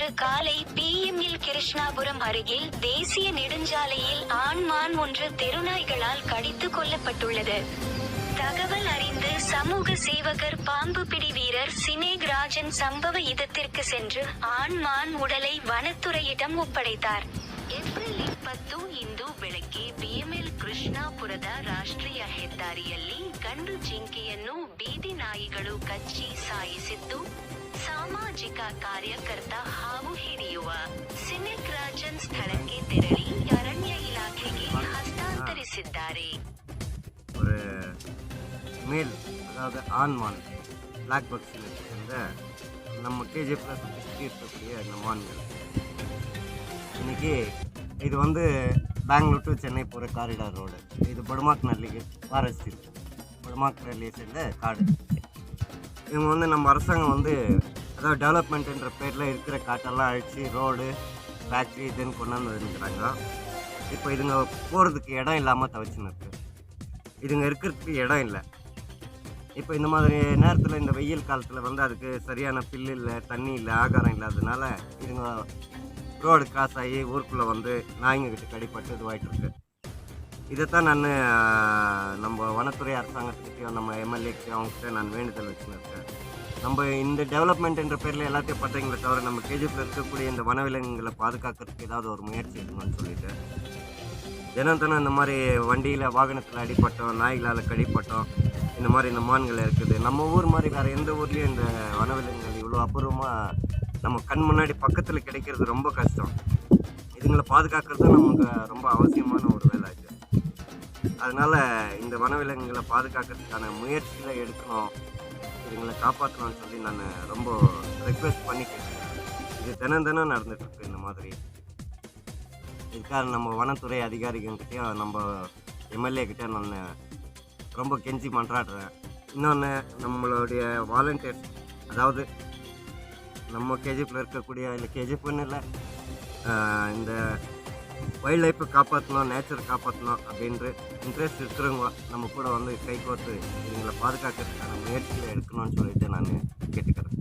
இன்று காலை PM-இல் கிருஷ்ணாபுரம் அருகில் தேசிய நெடுஞ்சாலையில் ஆண் மான் ஒன்று தெருநாய்களால் கடித்து கொல்லப்பட்டுள்ளது. தகவல் அறிந்து சமூக சேவகர் பாம்பு பிடி வீரர் சினேக் ராஜன் சம்பவ இடத்திற்கு சென்று ஆண் மான் ಉಡலை ವನತುರೆಯಿடம் ಒಪ್ಪடைத்தார். ಏಪ್ರಿಲ್ 20 ಇಂದು ಬೆಳಗ್ಗೆ BML ಕೃಷ್ಣಾಪುರದ ರಾಷ್ಟ್ರೀಯ ಹೆದ್ದಾರಿಯಲ್ಲಿ ಗಂಡು ಜಿಂಕೆಯನ್ನು ಬೀದಿ ನಾಯಿಗಳು ಕಚ್ಚಿ ಸಾಯಿಸಿದ್ದು, ಸಾಮಾಜಿಕ ಕಾರ್ಯಕರ್ತ ಹಾವು ಹಿಡಿಯುವ ಸಿನೇಕ್ ರಾಜನ್ ಸ್ಥಳಕ್ಕೆ ತೆರಳಿ ಅರಣ್ಯ ಇಲಾಖೆಗೆ ಹಸ್ತಾಂತರಿಸಿದ್ದಾರೆ. ஒரு மேல், அதாவது ஆண்மான் பிளாக் பக்ஸில் சேர்ந்த நம்ம கேஜிஎஃப்ல சுற்றி இருக்கக்கூடிய இந்த மான்கள் இன்னைக்கு இது வந்து பெங்களூர் டு சென்னை போகிற காரிடார் ரோடு. இது படுமாக்நல்லி ஃபாரஸ்ட் இருக்குது. படுமாக்நல்லியை சேர்ந்த காடு. இவங்க வந்து நம்ம அரசாங்கம் வந்து அதாவது டெவலப்மெண்ட்டுன்ற பேரில் இருக்கிற காட்டெல்லாம் அழித்து ரோடு ஃபேக்ட்ரி இதுன்னு கொண்டாந்து வந்துருக்குறாங்க. இப்போ இதுங்க போகிறதுக்கு இடம் இல்லாமல் தவிச்சுன்னு இருக்குது. இதுங்க இருக்கிறதுக்கு இடம் இல்லை. இப்போ இந்த மாதிரி நேரத்தில் இந்த வெயில் காலத்தில் வந்து அதுக்கு சரியான பில்லு இல்லை, தண்ணி இல்லை, ஆகாரம் இல்லாததுனால இதுங்க ரோடு கிராஸ் ஆகி ஊருக்குள்ளே வந்து நாய்ங்கக்கிட்ட கடிப்பட்டு இதுவாகிட்டு. இதைத்தான் நான் நம்ம வனத்துறை அரசாங்கத்துக்கிட்டையும் நம்ம எம்எல்ஏக்கிட்டையும் அவங்ககிட்ட நான் வேண்டுதல் வச்சுன்னு இருக்கேன். நம்ம இந்த டெவலப்மெண்ட்ன்ற பேரில் எல்லாத்தையும் பண்ணுறீங்களே தவிர நம்ம கேஜிஎஃப்ல இருக்கக்கூடிய இந்த வனவிலங்குகளை பாதுகாக்கிறதுக்கு ஏதாவது ஒரு முயற்சி எடுக்கணும்னு சொல்லிட்டு தினம் இந்த மாதிரி வண்டியில் வாகனத்தில் அடிப்பட்டோம், நாய்களால் கடிப்பட்டோம், இந்த மாதிரி இந்த மான்கள் இருக்குது. நம்ம ஊர் மாதிரி வேறு எந்த ஊர்லேயும் இந்த வனவிலங்குகள் இவ்வளோ அபூர்வமாக நம்ம கண் முன்னாடி பக்கத்தில் கிடைக்கிறது ரொம்ப கஷ்டம். இதுங்களை பாதுகாக்கிறது நமக்கு ரொம்ப அவசியமான ஒரு வேலை ஆச்சு. அதனால் இந்த வனவிலங்குகளை பாதுகாக்கிறதுக்கான முயற்சிகளை எடுக்கணும், இதுங்களை காப்பாற்றணும்னு சொல்லி நான் ரொம்ப ரெக்வெஸ்ட் பண்ணி கேட்குறேன். இது தினம் நடந்துகிட்ருக்கு இந்த மாதிரி. இதுக்காக நம்ம வனத்துறை அதிகாரிகள்கிட்டையும் நம்ம எம்எல்ஏக்கிட்ட நான் ரொம்ப கெஞ்சி மன்றாடுறேன். இன்னொன்று நம்மளுடைய வாலண்டியர்ஸ், அதாவது நம்ம கேஜிஎஃப்ல இருக்கக்கூடிய இல்லை கேஜிஎஃப்னு இல்லை, இந்த வைல்ட் லைஃப்பை காப்பாற்றணும், நேச்சரை காப்பாற்றணும் அப்படின்ற இன்ட்ரெஸ்ட் இருக்கிறவங்க நம்ம கூட வந்து கைகோர்த்து இதுங்களை பாதுகாக்கிறதுக்கான முயற்சிகளை எடுக்கணும்னு சொல்லிட்டு நான் கேட்டுக்கிறேன்.